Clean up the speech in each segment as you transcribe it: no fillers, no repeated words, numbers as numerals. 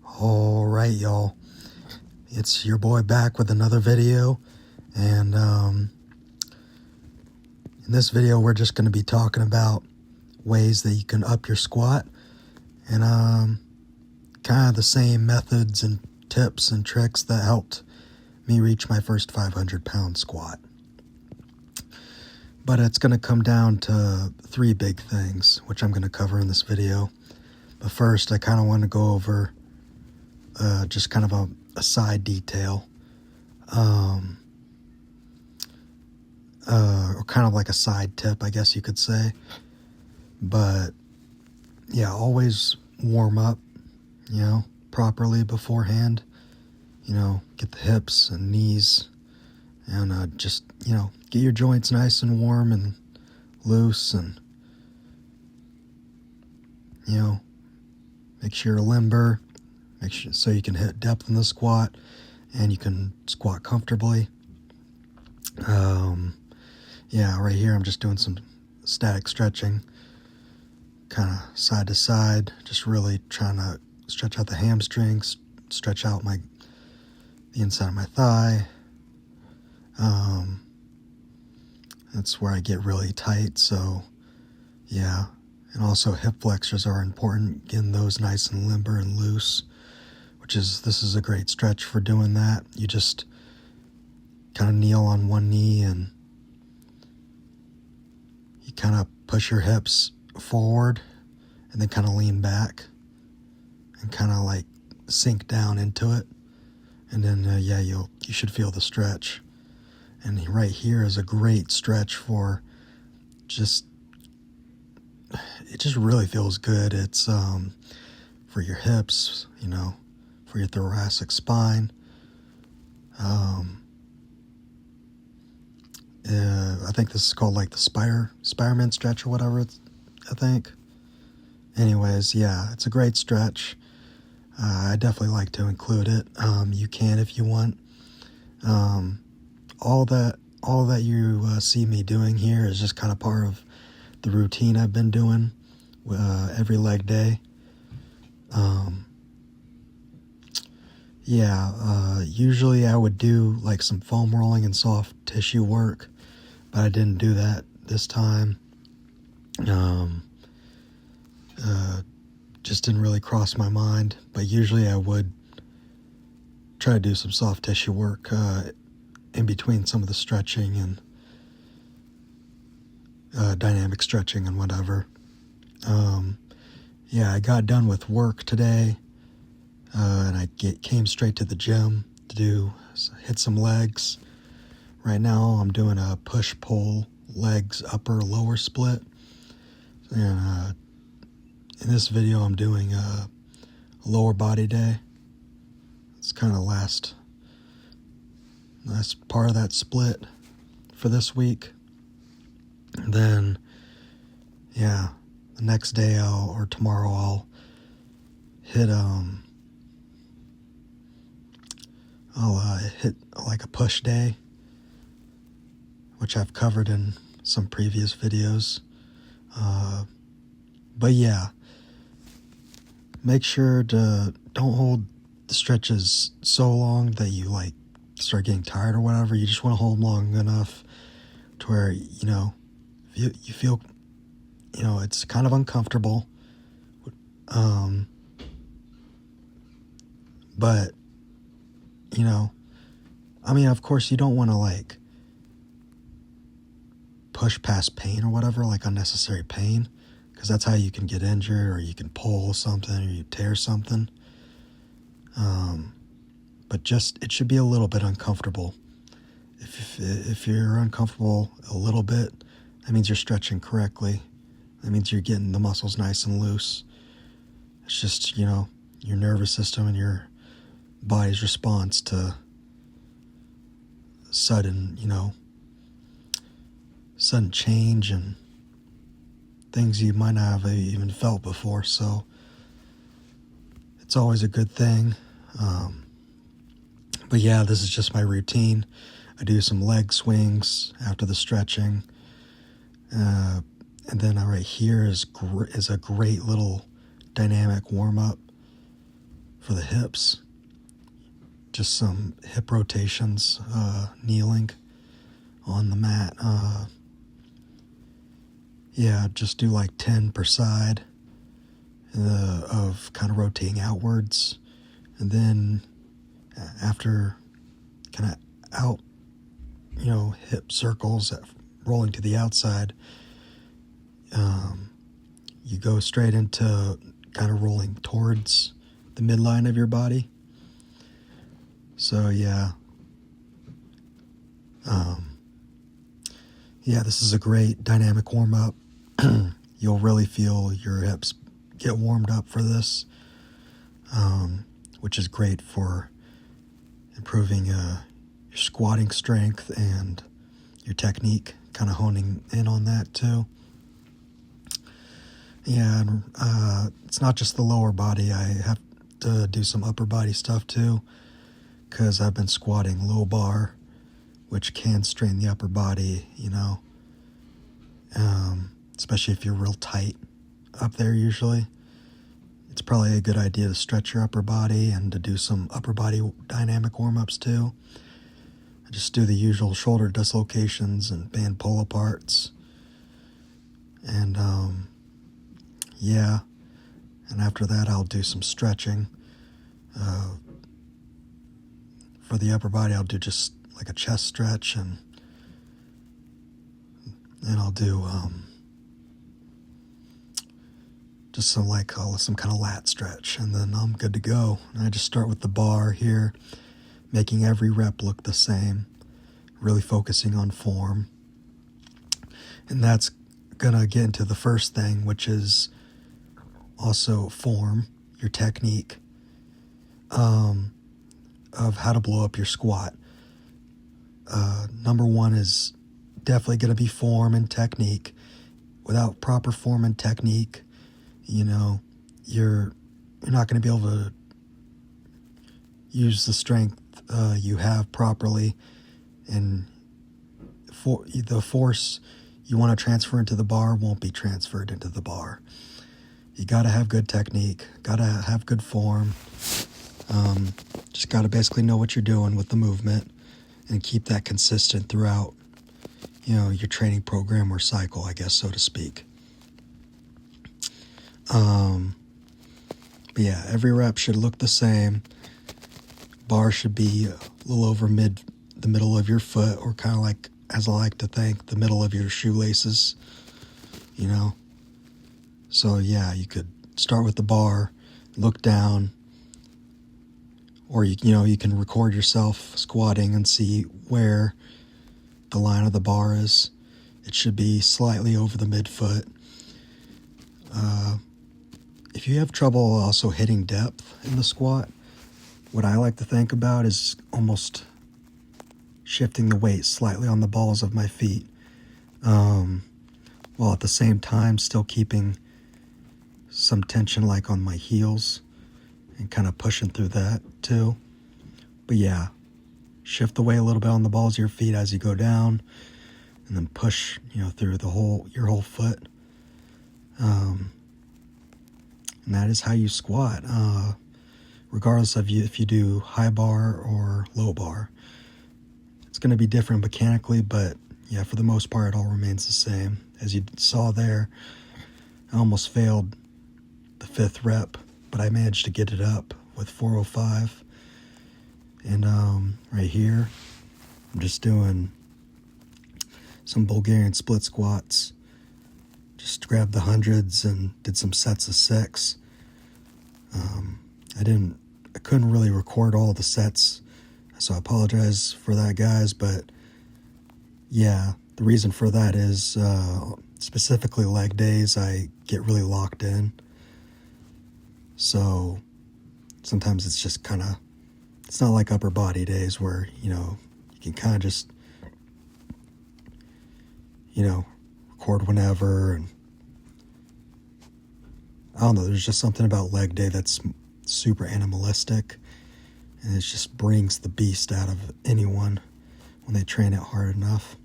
All right, y'all. It's your boy back with another video, and in this video we're just going to be talking about ways that you can up your squat, and kind of the same methods and tips and tricks that helped me reach my first 500-pound squat. But it's going to come down to three big things, which I'm going to cover in this video. But first, I kind of want to go over just kind of a side detail, or kind of like a side tip, I guess you could say. But yeah, always warm up, properly beforehand. Get the hips and knees, and just get your joints nice and warm and loose, and make sure you're limber. Make sure so you can hit depth in the squat and you can squat comfortably. Yeah, right here I'm just doing some static stretching, kind of side to side, just really trying to stretch out the hamstrings, stretch out the inside of my thigh. That's where I get really tight, so yeah. And also hip flexors are important, getting those nice and limber and loose, this is a great stretch for doing that. You just kind of kneel on one knee and you kind of push your hips forward and then kind of lean back and kind of like sink down into it. And then, you should feel the stretch. And right here is a great stretch for it just really feels good. It's for your hips, for your thoracic spine. I think this is called like the Spiderman stretch or whatever, I think. Anyways, yeah, it's a great stretch. I definitely like to include it. You can if you want. All that you see me doing here is just kind of part of the routine I've been doing every leg day. Usually I would do like some foam rolling and soft tissue work, but I didn't do that this time. Just didn't really cross my mind, but usually I would try to do some soft tissue work in between some of the stretching and dynamic stretching and whatever. I got done with work today, and I came straight to the gym to hit some legs. Right now I'm doing a push-pull legs upper lower split, and in this video I'm doing a lower body day. It's kind of last part of that split for this week. And then the next day or tomorrow I'll hit hit like a push day, which I've covered in some previous videos. But yeah, make sure to don't hold the stretches so long that you like start getting tired or whatever. You just want to hold them long enough to where you feel it's kind of uncomfortable, but of course you don't want to like push past pain or whatever, like unnecessary pain, because that's how you can get injured, or you can pull something, or you tear something. But it should be a little bit uncomfortable. If you're uncomfortable a little bit, that means you're stretching correctly. That means you're getting the muscles nice and loose. It's just, your nervous system and your body's response to sudden change and things you might not have even felt before. So it's always a good thing. But yeah, this is just my routine. I do some leg swings after the stretching. And then right here is a great little dynamic warm-up for the hips. Just some hip rotations, kneeling on the mat. Just do like 10 per side of kind of rotating outwards. And then after kind of out, hip circles rolling to the outside, you go straight into kind of rolling towards the midline of your body. So this is a great dynamic warm-up. You'll really feel your hips get warmed up for this, which is great for improving your squatting strength and your technique, kind of honing in on that too. And it's not just the lower body. I have to do some upper body stuff too, because I've been squatting low bar, which can strain the upper body, especially if you're real tight up there usually. It's probably a good idea to stretch your upper body and to do some upper body dynamic warm-ups too. I just do the usual shoulder dislocations and band pull aparts. And and after that I'll do some stretching. For the upper body I'll do just like a chest stretch, and I'll do just some kind of lat stretch, and then I'm good to go. And I just start with the bar here, making every rep look the same, really focusing on form. And that's gonna get into the first thing, which is also form, your technique, of how to blow up your squat. Number one is definitely going to be form and technique. Without proper form and technique, you're not going to be able to use the strength you have properly, and the force you want to transfer into the bar won't be transferred into the bar. You got to have good technique, got to have good form, just got to basically know what you're doing with the movement and keep that consistent throughout, your training program or cycle, I guess, so to speak. Every rep should look the same. Bar should be a little over the middle of your foot, or kind of like, as I like to think, the middle of your shoelaces, So you could start with the bar, look down, or you can record yourself squatting and see where the line of the bar is. It should be slightly over the midfoot. If you have trouble also hitting depth in the squat, what I like to think about is almost shifting the weight slightly on the balls of my feet, while at the same time still keeping some tension like on my heels and kind of pushing through that too. But shift the weight a little bit on the balls of your feet as you go down, and then push through your whole foot. And that is how you squat, regardless of if you do high bar or low bar. It's going to be different mechanically, but for the most part it all remains the same. As you saw there, I almost failed the 5th rep, but I managed to get it up with 405. And right here, I'm just doing some Bulgarian split squats. Just grabbed the hundreds and did some sets of 6. I couldn't really record all the sets, so I apologize for that, guys. But the reason for that is specifically leg days, I get really locked in. So sometimes it's just kind of, it's not like upper body days where, you can kind of just, record whenever. And I don't know, there's just something about leg day that's super animalistic, and it just brings the beast out of anyone when they train it hard enough.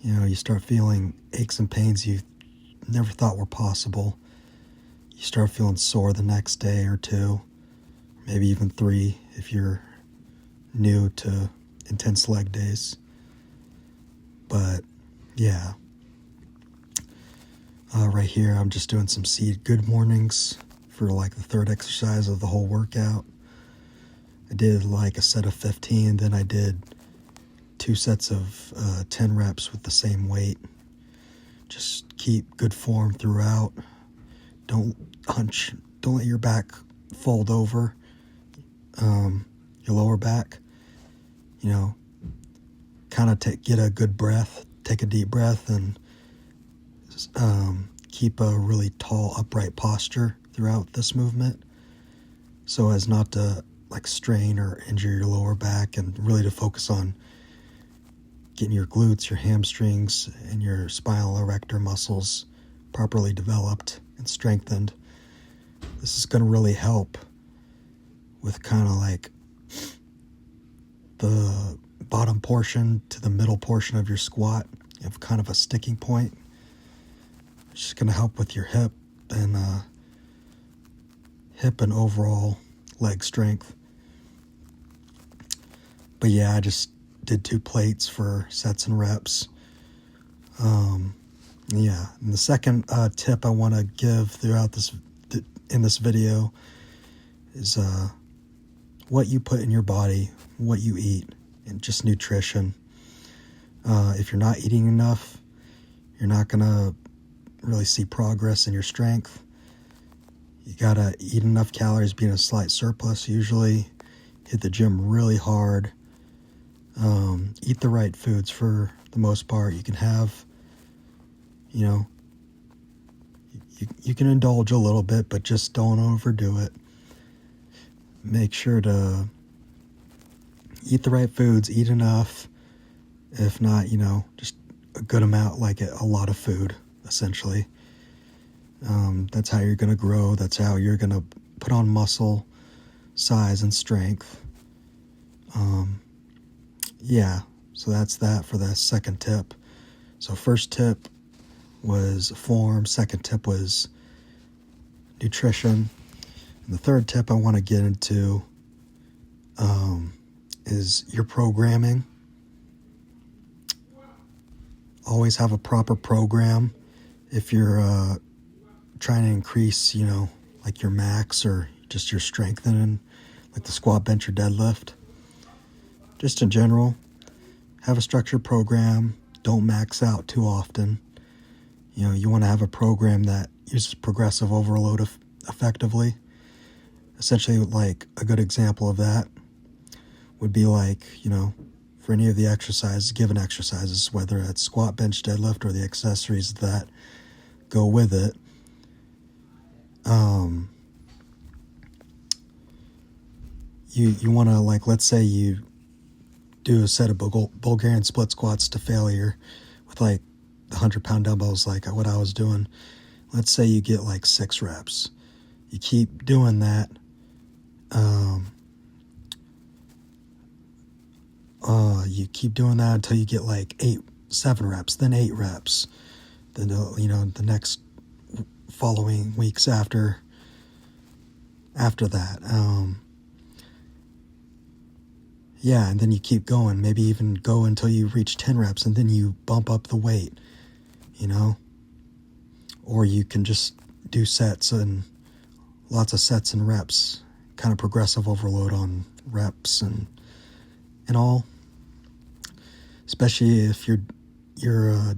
You start feeling aches and pains you never thought were possible. You start feeling sore the next day or two. maybe even 3 if you're new to intense leg days. But yeah, right here I'm just doing some seated good mornings for like the third exercise of the whole workout. I did like a set of 15, then I did 2 sets of 10 reps with the same weight. Just keep good form throughout. Don't hunch. Don't let your back fold over, your lower back. You know, kind of get a good breath. Take a deep breath and keep a really tall, upright posture throughout this movement, so as not to like strain or injure your lower back, and really to focus on getting your glutes, your hamstrings, and your spinal erector muscles properly developed and strengthened. This is going to really help with kind of like the bottom portion to the middle portion of your squat. You have kind of a sticking point. It's just going to help with your hip and overall leg strength. But yeah, I just did 2 plates for sets and reps. Yeah, and the second tip I want to give throughout in this video is what you put in your body, what you eat, and just nutrition. If you're not eating enough, you're not gonna really see progress in your strength. You gotta eat enough calories, be in a slight surplus usually, hit the gym really hard, eat the right foods for the most part. You can have, you know, you can indulge a little bit, but just don't overdo it. Make sure to eat the right foods, eat enough. If not, just a good amount, like a lot of food, essentially. That's how you're going to grow. That's how you're going to put on muscle, size, and strength. Yeah, so that's that for the second tip. So first tip was form. Second tip was nutrition. And the third tip I want to get into is your programming. Always have a proper program if you're trying to increase, like your max or just your strength in, like the squat, bench, or deadlift. Just in general, have a structured program. Don't max out too often. You want to have a program that uses progressive overload effectively. Essentially, like a good example of that would be like, for any of the given exercises, whether it's squat, bench, deadlift, or the accessories that go with it. You want to, like, let's say you do a set of Bulgarian split squats to failure with like the 100-pound dumbbells, like what I was doing. Let's say you get like 6 reps. You keep doing that. You keep doing that until you get like 7 reps, then 8 reps. Then, the next following weeks after that. Yeah, and then you keep going, maybe even go until you reach 10 reps, and then you bump up the weight, Or you can just do sets and lots of sets and reps, kind of progressive overload on reps and all. Especially if your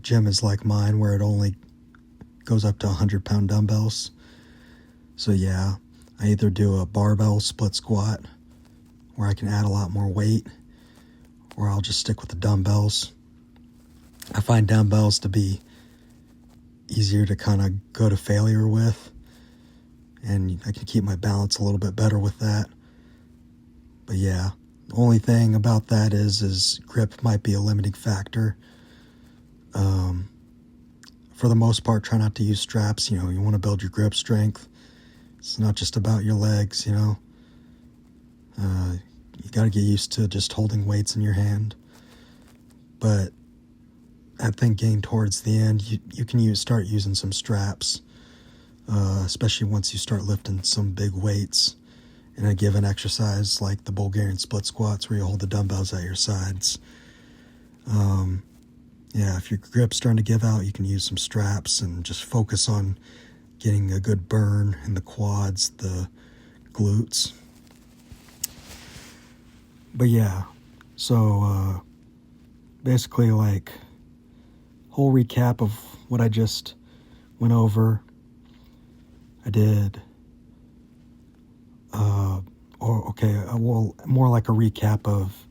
gym is like mine, where it only goes up to 100-pound dumbbells. So yeah, I either do a barbell split squat, where I can add a lot more weight, or I'll just stick with the dumbbells. I find dumbbells to be easier to kind of go to failure with, and I can keep my balance a little bit better with that. But yeah, the only thing about that is grip might be a limiting factor. For the most part, try not to use straps. You want to build your grip strength. It's not just about your legs, You got to get used to just holding weights in your hand. But I think getting towards the end, you can start using some straps, especially once you start lifting some big weights in a given exercise, like the Bulgarian split squats where you hold the dumbbells at your sides. Yeah, if your grip's starting to give out, you can use some straps and just focus on getting a good burn in the quads, the glutes. But yeah, so basically, like, whole recap of what I just went over. I did, well, more like a recap of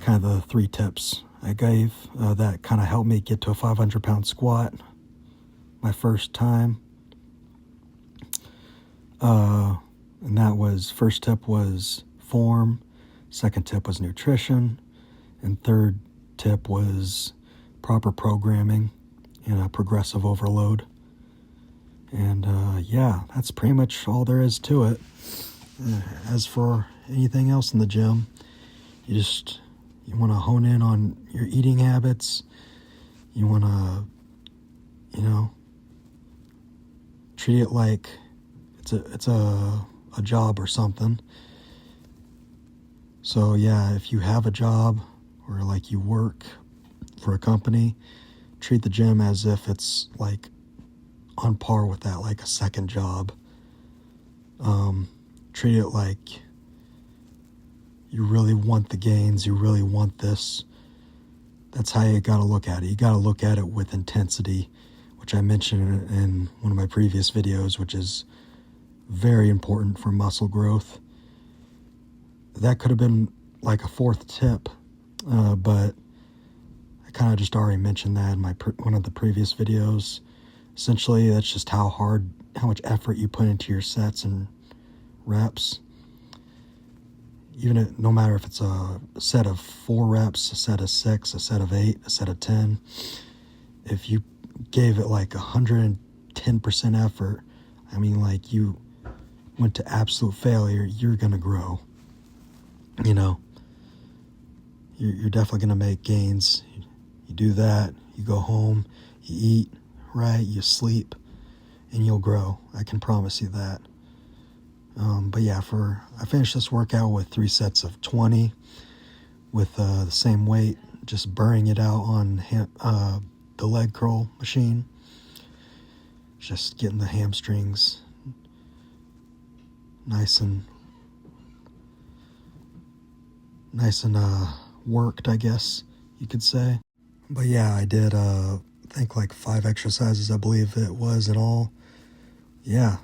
kind of the 3 tips I gave that kind of helped me get to a 500-pound squat my first time. And that was, first tip was form, second tip was nutrition, and third tip was proper programming and a progressive overload. And yeah, that's pretty much all there is to it. As for anything else in the gym, you want to hone in on your eating habits. You want to, treat it like it's a job or something. So yeah, if you have a job or like you work for a company, treat the gym as if it's like on par with that, like a second job. Treat it like you really want the gains, you really want this. That's how you gotta look at it. You gotta look at it with intensity, which I mentioned in one of my previous videos, which is very important for muscle growth. That could have been like a 4th tip, but I kind of just already mentioned that in one of the previous videos. Essentially, that's just how much effort you put into your sets and reps. No matter if it's a set of 4 reps, a set of 6, a set of 8, a set of 10, if you gave it like 110% effort, I mean, like, you went to absolute failure, you're gonna grow. You're definitely gonna make gains. You do that, you go home, you eat right, you sleep, and you'll grow. I can promise you that. But yeah, I finished this workout with 3 sets of 20 with the same weight, just burning it out on the leg curl machine. Just getting the hamstrings nice and worked, I guess you could say. But yeah, I did I think like 5 exercises, I believe it was in all. Yeah,